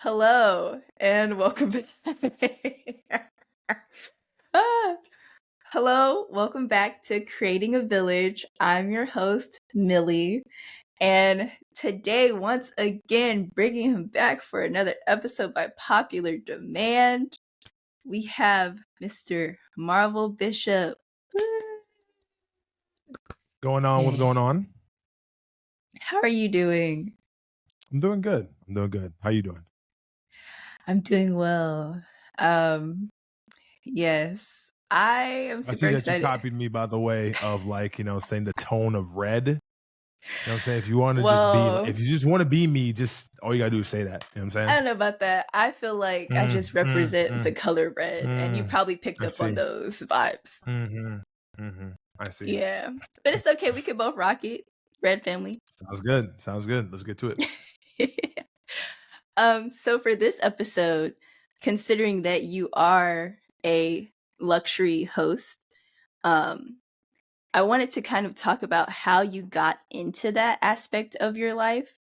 Hello and welcome back. Ah, Hello, welcome back to Creating a Village. I'm your host, Millie, and today, once again, bringing him back for another episode by popular demand, we have Mr. Marvel Bishop. Going on? What's Hey, going on? how are you doing? I'm doing good. How you doing? I'm doing well. Um, yes, I am I super see that you excited. copied me, by the way, of saying the tone of red. You know what I'm saying? If you want to just be, Well, if you just want to be me, just all you gotta do is say that. You know what I'm I saying? don't know about that. I feel like I Mm, just mm, represent the mm, color red, and you mm. probably picked I up on see. those vibes. Mm-hmm. Mm-hmm. I see. Yeah, but it's okay. We can both rock it. Red family. Sounds good. Sounds good. Let's get to it. So for this episode, considering that you are a luxury host, um, I wanted to kind of talk about how you got into that aspect of your life,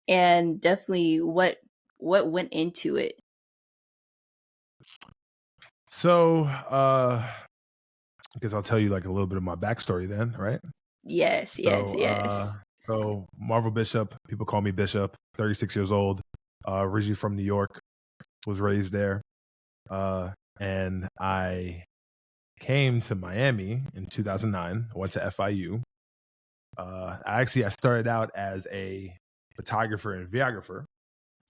and definitely what went into it. So, I guess I'll tell you like a little bit of my backstory then, right? Yes, yes, So, yes. Marvel Bishop, people call me Bishop, 36 years old, originally from New York, was raised there. And I came to Miami in 2009. I went to FIU. I started out as a photographer and videographer.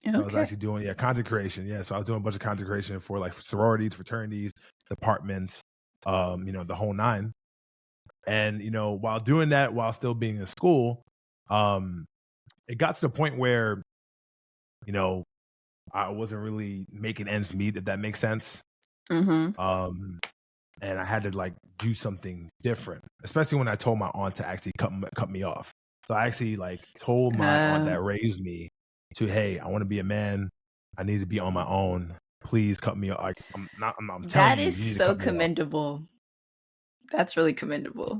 So I was Okay. actually doing content creation. Yeah, so I was doing a bunch of content creation for like sororities, fraternities, departments, the whole nine. And while doing that, while still being in school, it got to the point where you know I wasn't really making ends meet, if that makes sense. Mm-hmm. And I had to like do something different, especially when I told my aunt to actually cut me off. So I actually like told my aunt that raised me to, hey, I want to be a man. I need to be on my own. Please cut me off. Like, I'm telling That you, is you need to so cut me off. commendable. That's really commendable.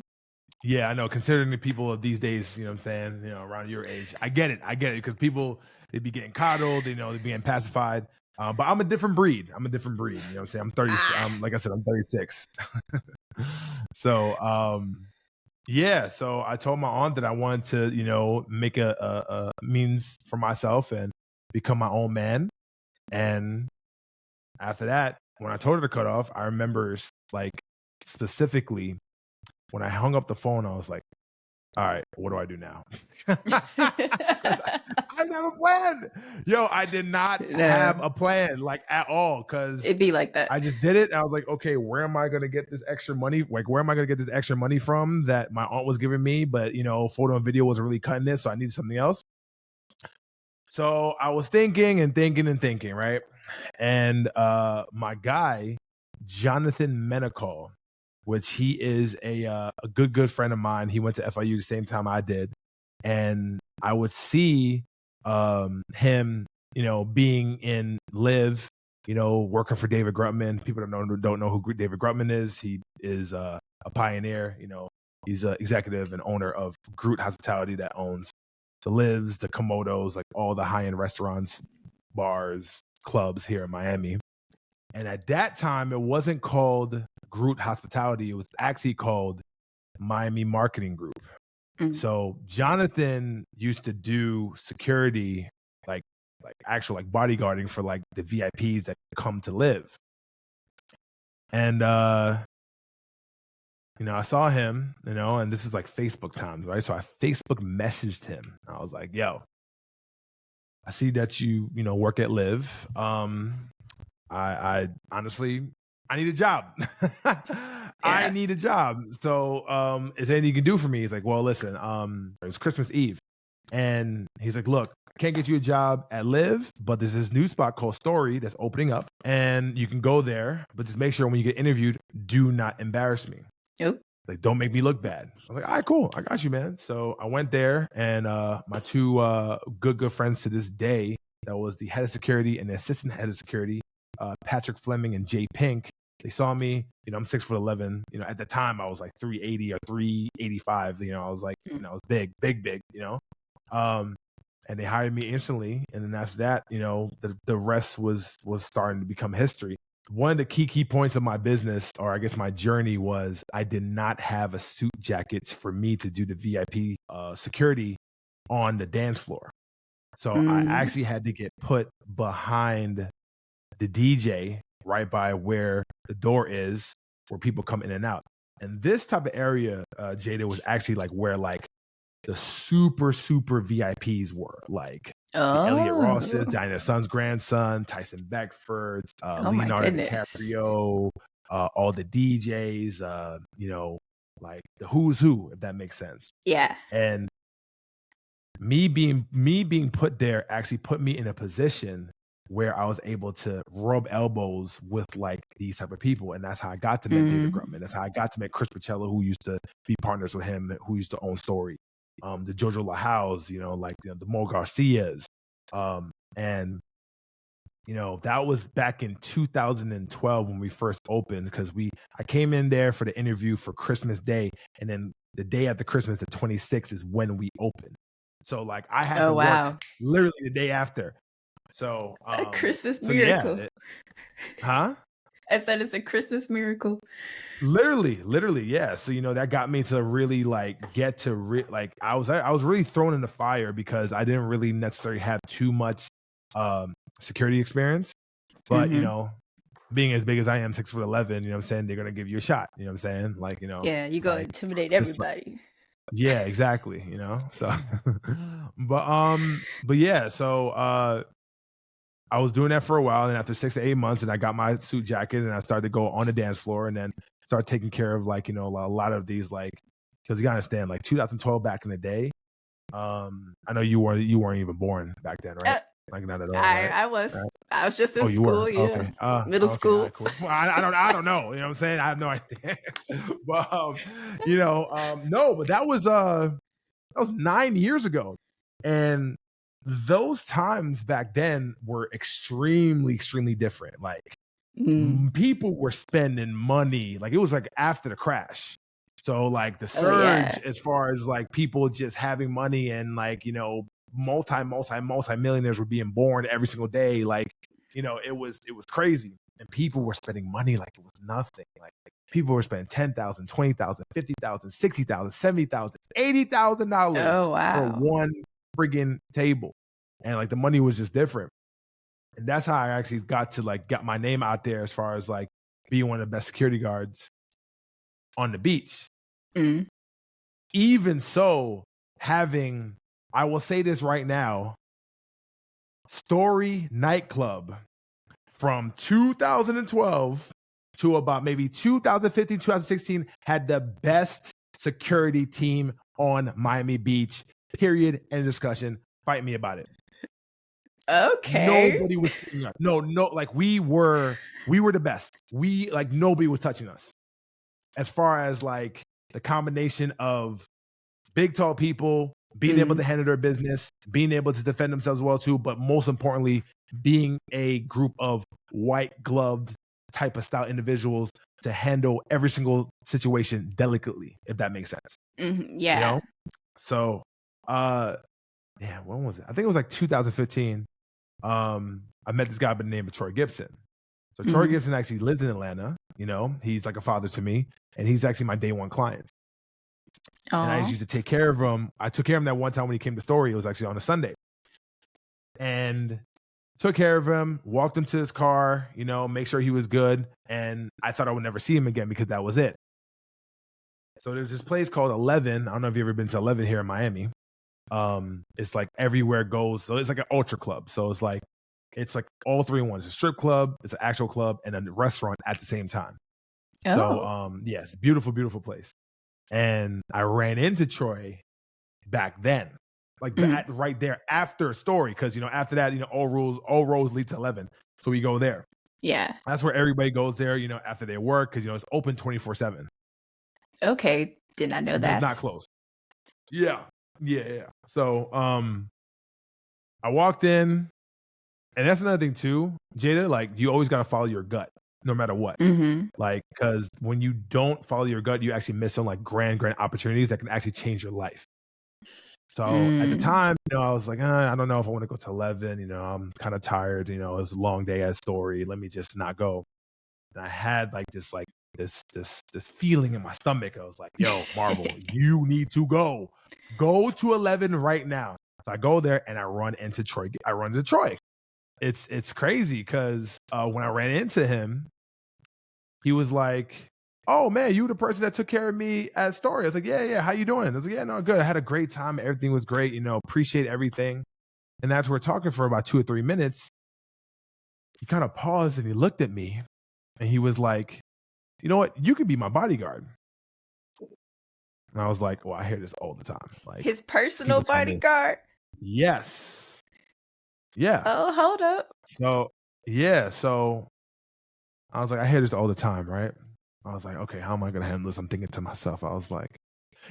Yeah, I know. Considering the people of these days, you know what I'm saying, around your age, I get it. Because people, they be getting coddled, they're being pacified. But I'm a different breed. You know what I'm saying? I'm 30. Like I said, I'm 36. So, yeah. So I told my aunt that I wanted to, make a means for myself and become my own man. And after that, when I told her to cut off, I remember like specifically when I hung up the phone, I was like, all right, what do I do now? I never planned. Yo, I did not have No, a plan like at all because it'd be like that. I just did it. And I was like, okay, where am I going to get this extra money? Like, where am I going to get this extra money from that my aunt was giving me? But, photo and video wasn't really cutting it. So I needed something else. So I was thinking and thinking and thinking, right? And my guy, Jonathan Menacall, which he is a good friend of mine. He went to FIU the same time I did. And I would see him, being in Live, working for David Grutman. People don't know who David Grutman is. He is a pioneer. He's an executive and owner of Groot Hospitality that owns the Lives, the Komodos, like all the high-end restaurants, bars, clubs here in Miami. And at that time, it wasn't called Groot Hospitality. It was actually called Miami Marketing Group. So Jonathan used to do security, like actual like bodyguarding for like the VIPs that come to Live. And I saw him, and this is like Facebook times, right? So I Facebook messaged him. I was like, yo, I see that you work at Live. I honestly, I need a job. I need a job. So, is there anything you can do for me? He's like, well, listen, it's Christmas Eve. And he's like, look, I can't get you a job at Live, but there's this new spot called Story that's opening up and you can go there, but just make sure when you get interviewed, do not embarrass me. Nope. Like, don't make me look bad. I was like, all right, cool. I got you, man. So I went there and my two good friends to this day, that was the head of security and the assistant head of security, Patrick Fleming and Jay Pink. They saw me, I'm 6'11". At the time I was like 380 or 385. I was like, I was big. and they hired me instantly. And then after that, the rest was starting to become history. One of the key points of my business, or I guess my journey, was I did not have a suit jacket for me to do the VIP security on the dance floor. So I actually had to get put behind the DJ right by where the door is, where people come in and out. And this type of area, Jada, was actually like where like the super VIPs were, like the Elliot Rosses, Diana Son's grandson, Tyson Beckford, Leonardo DiCaprio, all the DJs, like the who's who, if that makes sense. Yeah. And me being put there actually put me in a position where I was able to rub elbows with like these type of people. And that's how I got to meet David Grumman. That's how I got to meet Chris Pacello, who used to be partners with him, who used to own Story. The Jojo LaHouse, the Mo Garcias. And that was back in 2012 when we first opened, because I came in there for the interview for Christmas Day, and then the day after Christmas, the 26th, is when we opened. So like I had to work literally the day after. So a Christmas miracle. Huh? I said it's a Christmas miracle. Literally, yeah. So that got me to really like get to I was really thrown in the fire, because I didn't really necessarily have too much security experience. But being as big as I am, 6'11", you know what I'm saying, they're gonna give you a shot. You know what I'm saying? Like, yeah, you go intimidate everybody. Yeah, exactly. So but yeah, so I was doing that for a while, and after 6 to 8 months, and I got my suit jacket, and I started to go on the dance floor, and then start taking care of like a lot of these, like, because you gotta understand, like 2012 back in the day. I know you weren't even born back then, right? Like not at all. Right? I was. Right? I was just in you school, were? Okay. Middle school. Right, cool. I don't know. You know what I'm saying? I have no idea. But no, but that was 9 years ago, and those times back then were extremely different. Like people were spending money, like it was like after the crash. So like the surge, as far as like people just having money, and like multi-millionaires were being born every single day. Like it was crazy, and people were spending money like it was nothing. Like people were spending $10,000, $20,000, $50,000, $60,000, $70,000, $80,000 for one friggin' table. And like the money was just different. And that's how I actually got to like get my name out there, as far as like being one of the best security guards on the beach. Even so, I will say this right now, Story nightclub from 2012 to about maybe 2015, 2016 had the best security team on Miami Beach. Period. End of discussion. Fight me about it. Okay. Nobody was touching us. No, like we were the best. Like nobody was touching us. As far as like the combination of big, tall people being able to handle their business, being able to defend themselves well too, but most importantly, being a group of white gloved type of style individuals to handle every single situation delicately, if that makes sense. Yeah. So, when was it? I think it was like 2015. I met this guy by the name of Troy Gibson. So Troy Gibson actually lives in Atlanta. He's like a father to me, and he's actually my day one client. And I used to take care of him. I took care of him that one time when he came to Story. It was actually on a Sunday. And took care of him, walked him to his car, make sure he was good. And I thought I would never see him again, because that was it. So there's this place called 11. I don't know if you've ever been to 11 here in Miami. It's like everywhere goes. So it's like an ultra club. So it's like all three in one. It's a strip club, it's an actual club, and a restaurant at the same time. So yes, beautiful place. And I ran into Troy back then, like right there after Story, because after that, all roads lead to 11. So we go there. Yeah, that's where everybody goes there. After their work, because it's open 24/7. Okay, did not know that. It's not closed. Yeah. So I walked in, and that's another thing too, Jada. Like you always got to follow your gut, no matter what. Like, because when you don't follow your gut, you actually miss some like grand opportunities that can actually change your life. So at the Mm. time, I was like, I don't know if I want to go to 11. I'm kind of tired. It was a long day at Story. Let me just not go. And I had this feeling in my stomach. I was like, yo, Marvel, you need to go. Go to 11 right now. So I go there and I run into Troy. It's crazy because when I ran into him, he was like, "Oh man, you the person that took care of me at Story." I was like, "Yeah. How you doing?" I was like, "Yeah, no, good. I had a great time. Everything was great. Appreciate everything." And after we're talking for about 2 or 3 minutes, he kind of paused and he looked at me and he was like, "You know what? You could be my bodyguard." And I was like, "Well, I hear this all the time. Like His personal people tell me, bodyguard? yes, yeah." Oh, hold up. So yeah, so I was like, I hear this all the time, right? I was like, okay, how am I gonna handle this? I'm thinking to myself, I was like,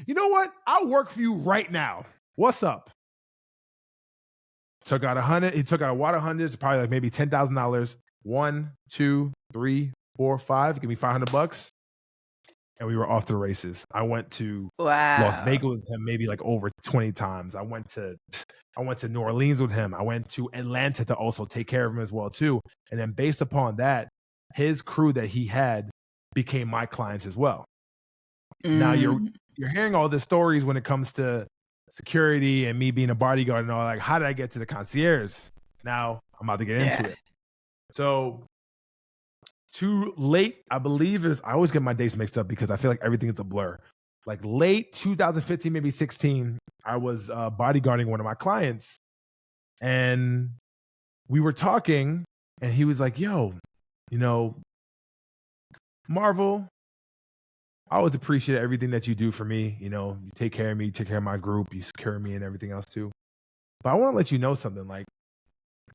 you know what? I'll work for you right now. What's up? Took out 100. He took out a wad of hundreds, probably like maybe $10,000. 1, 2, 3, 4, 5. Give me $500, and we were off to the races. I went to Las Wow. Vegas with him maybe like over 20 times. I went to New Orleans with him. I went to Atlanta to also take care of him as well too. And then based upon that, his crew that he had became my clients as well. Now you're hearing all the stories when it comes to security and me being a bodyguard and all. Like, how did I get to the concierge? Now I'm about to get into it. So too late, I believe I always get my dates mixed up because I feel like everything is a blur. Like late 2015, maybe 16, I was bodyguarding one of my clients, and we were talking, and he was like, "Yo, Marvel, I always appreciate everything that you do for me. You take care of me, you take care of my group, you secure me and everything else too. But I want to let you know something. Like,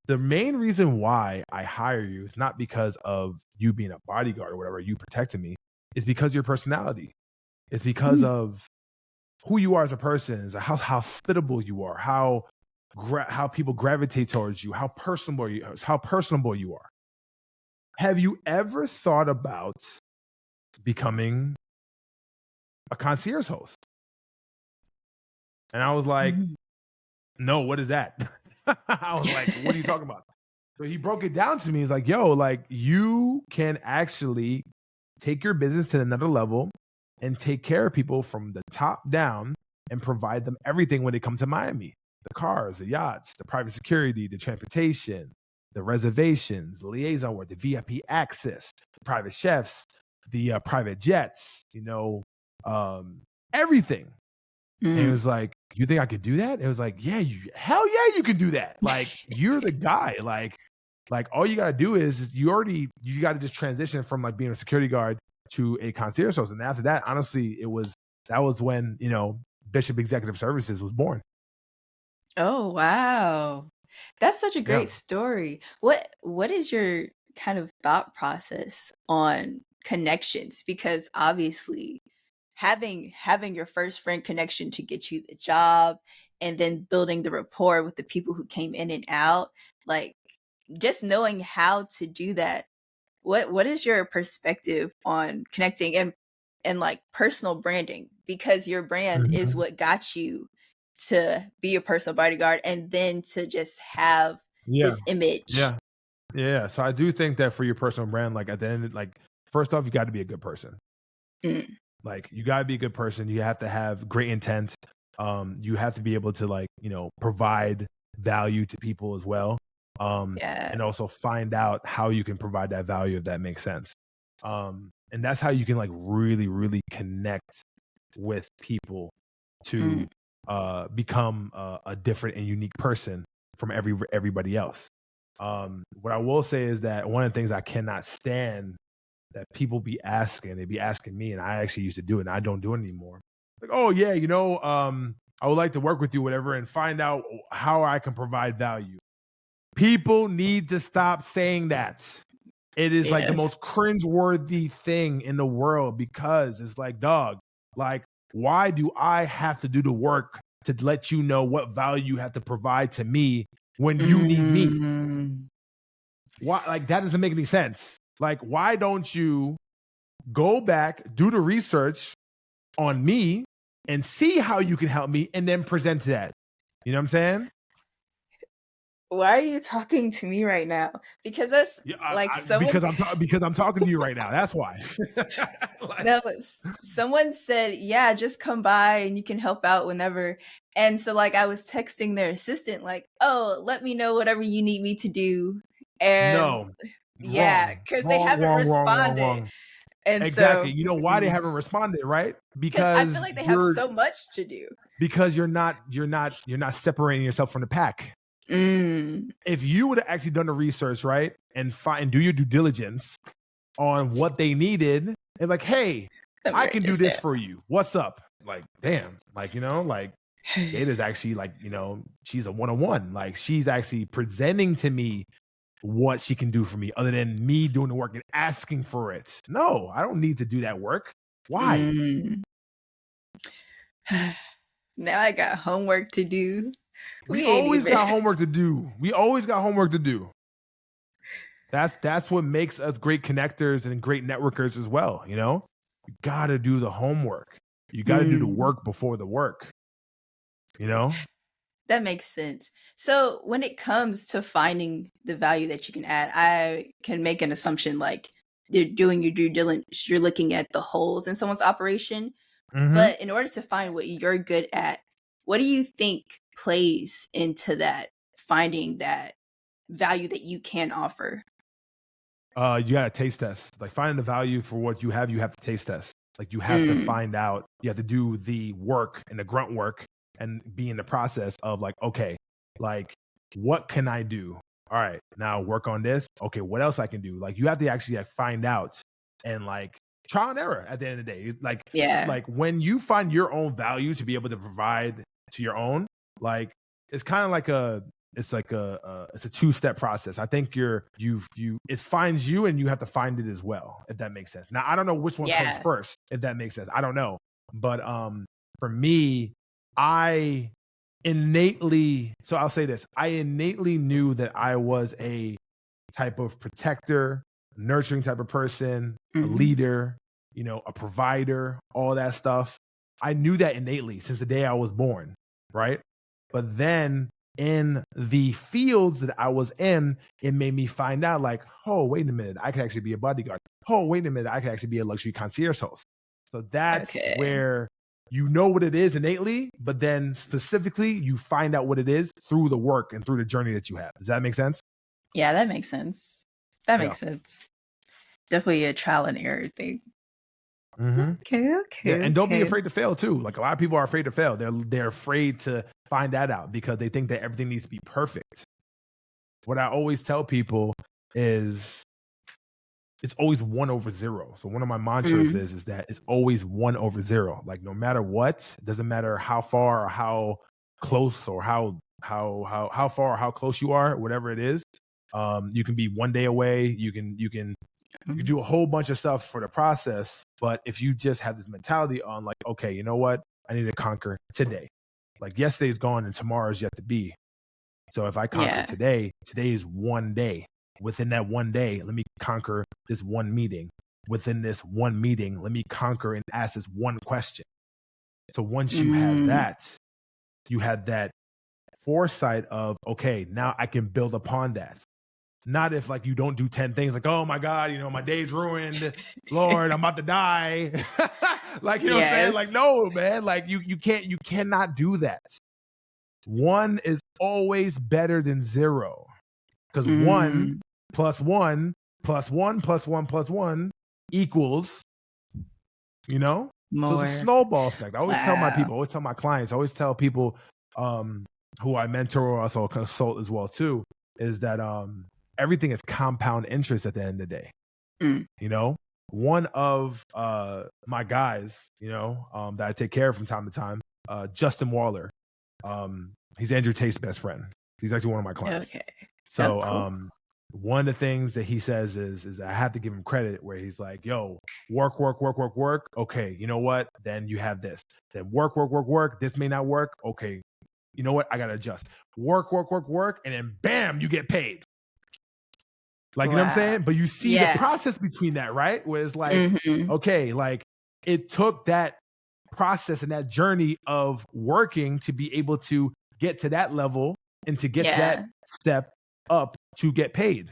the main reason why I hire you is not because of you being a bodyguard or whatever, you protecting me. It's because of your personality. It's because of who you are as a person, is how hospitable you are, how people gravitate towards you, how personable you are. Have you ever thought about becoming a concierge host? And I was like, no, what is that? I was like, what are you talking about? So he broke it down to me. He's like, yo, like you can actually take your business to another level and take care of people from the top down and provide them everything when they come to Miami. The cars, the yachts, the private security, the transportation, the reservations, the liaison work, the VIP access, the private chefs, the private jets, everything. And it was like, you think I could do that? It was like, yeah, hell yeah, you can do that. Like, you're the guy. Like all you gotta do is you gotta just transition from like being a security guard to a concierge host. And after that, honestly, that was when, Bishop Executive Services was born. Oh, wow. That's such a Yeah. great story. What is your kind of thought process on connections? Because obviously having your first friend connection to get you the job and then building the rapport with the people who came in and out, like just knowing how to do that. What is your perspective on connecting and like personal branding? Because your brand is what got you to be a personal bodyguard and then to just have Yeah. this image. Yeah. So I do think that for your personal brand, like at the end, like first off, you got to be a good person. Like you got to be a good person. You have to have great intent. You have to be able to like, provide value to people as well. And also find out how you can provide that value, if that makes sense. And that's how you can like really, really connect with people to become a different and unique person from everybody else. What I will say is that one of the things I cannot stand that people be asking, they be asking me, and I actually used to do it, and I don't do it anymore. Like, oh yeah, I would like to work with you, whatever, and find out how I can provide value. People need to stop saying that. It is like the most cringeworthy thing in the world, because it's like, dog, like, why do I have to do the work to let you know what value you have to provide to me when you need me? Why? Like, that doesn't make any sense. Like, why don't you go back, do the research on me, and see how you can help me and then present that. You know what I'm saying? Why are you talking to me right now? Because that's Yeah, like because someone. I'm talking to you right now. That's why. Like, No, someone said, "Yeah, just come by and you can help out whenever." And so, like, I was texting their assistant, like, "Oh, let me know whatever you need me to do." And no, yeah, wrong, because they wrong, haven't wrong, wrong, wrong, responded, wrong. and Exactly. so You know why they haven't responded, right? because I feel like they have so much to do. Because you're not separating yourself from the pack. Mm, If you would have actually done the research, right, and do your due diligence on what they needed, and like, hey, I'm I very can do this distant. for you. What's up? Like, damn, like, you know, like Jada's actually like, you know, she's a one-on-one. Like, she's actually presenting to me what she can do for me, other than me doing the work and asking for it. No, I don't need to do that work. Why? Mm. Now I got homework to do. We We ain't always even. got homework to do. We always got homework to do. That's what makes us great connectors and great networkers as well. You know, you got to do the homework. You got to do the work before the work. You know. That makes sense. So when it comes to finding the value that you can add, I can make an assumption like you're doing your due diligence, you're looking at the holes in someone's operation. Mm-hmm. But in order to find what you're good at, what do you think plays into that finding that value that you can offer? You got to taste test. Like, finding the value for what you have to taste test. Like, you have to Mm, find out. You have to do the work and the grunt work and be in the process of like, okay, like, what can I do? All right, now work on this. Okay, what else I can do? Like, you have to actually like find out and like trial and error at the end of the day. yeah. Like when you find your own value to be able to provide to your own, like, it's kind of like it's a two-step process. I think it finds you and you have to find it as well, if that makes sense. Now, I don't know which one comes Yeah. first, if that makes sense. I don't know. But for me, I I'll say this. I innately knew that I was a type of protector, nurturing type of person, a Mhm. leader, you know, a provider, all that stuff. I knew that innately since the day I was born, right? But then in the fields that I was in, it made me find out like, oh, wait a minute, I could actually be a bodyguard. Oh, wait a minute, I could actually be a luxury concierge host. So that's Okay. where you know what it is innately, but then specifically you find out what it is through the work and through the journey that you have. Does that make sense? Yeah, that makes sense. That Yeah. makes sense. Definitely a trial and error thing. Mm-hmm. Okay, Yeah, okay, and don't be okay. afraid to fail too. Like, a lot of people are afraid to fail. They're afraid to find that out because they think that everything needs to be perfect. What I always tell people is it's always 1/0. So one of my mantras Mm, is that it's always 1/0. Like, no matter what, it doesn't matter how far or how close or how far or how close you are, whatever it is. You can be one day away. You can mm, do a whole bunch of stuff for the process, but if you just have this mentality on like, okay, you know what, I need to conquer today. Like, yesterday's gone and tomorrow's yet to be. So if I conquer yeah. today, today is one day. Within that one day, let me conquer this one meeting. Within this one meeting, let me conquer and ask this one question. So once Mm, you had that foresight of, okay, now I can build upon that. Not if like you don't do 10 things, like, oh my God, you know, my day's ruined. Lord, I'm about to die. Like, you know what I'm saying? Like, yes. no, man. Like, you cannot do that. One is always better than zero. Because one Mm, plus one plus one plus one plus one equals, you know? So it's a more. snowball effect. I always tell my Wow. people, I always tell my clients, I always tell people who I mentor or also consult as well too, is that everything is compound interest at the end of the day. Mm, You know, one of my guys, you know, that I take care of from time to time, Justin Waller. He's Andrew Tate's best friend. He's actually one of my clients. okay. Oh, So cool. one of the things that he says is that I have to give him credit where he's like, yo, work, work, work, work, work. Okay, you know what? Then you have this. Then work, work, work, work. This may not work. Okay, you know what? I gotta adjust. Work, work, work, work, and then bam, you get paid. Like, you know what I'm Wow. saying? But you see the Yeah. process between that, right? Where it's like, Mhm. okay, like, it took that process and that journey of working to be able to get to that level and to get to Yeah. that step up to get paid.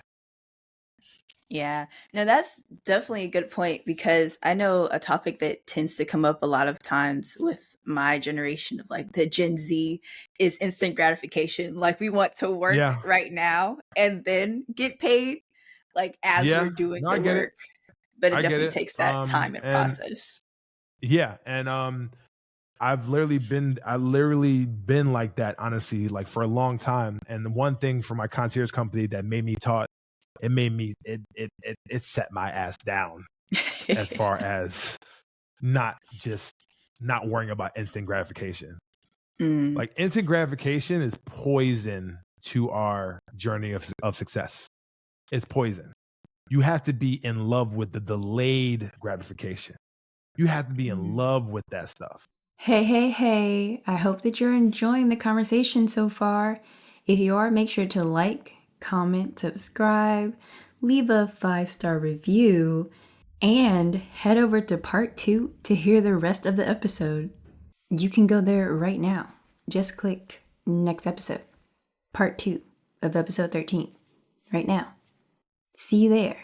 Yeah. No, that's definitely a good point, because I know a topic that tends to come up a lot of times with my generation of like the Gen Z is instant gratification. Like we want to work Yeah. right now and then get paid like as we're Yeah. doing No, I the get it. work. But it I get definitely it. takes that time and And process. yeah, and I've literally been like that, honestly, like for a long time. And the one thing for my concierge company that made me taught, it set my ass down as far as not worrying about instant gratification. Mm. Like instant gratification is poison to our journey of success. It's poison. You have to be in love with the delayed gratification. You have to be in love with that stuff. Hey. I hope that you're enjoying the conversation so far. If you are, make sure to like, comment, subscribe, leave a 5-star review, and head over to part 2 to hear the rest of the episode. You can go there right now. Just click next episode, part 2 of episode 13, right now. See you there.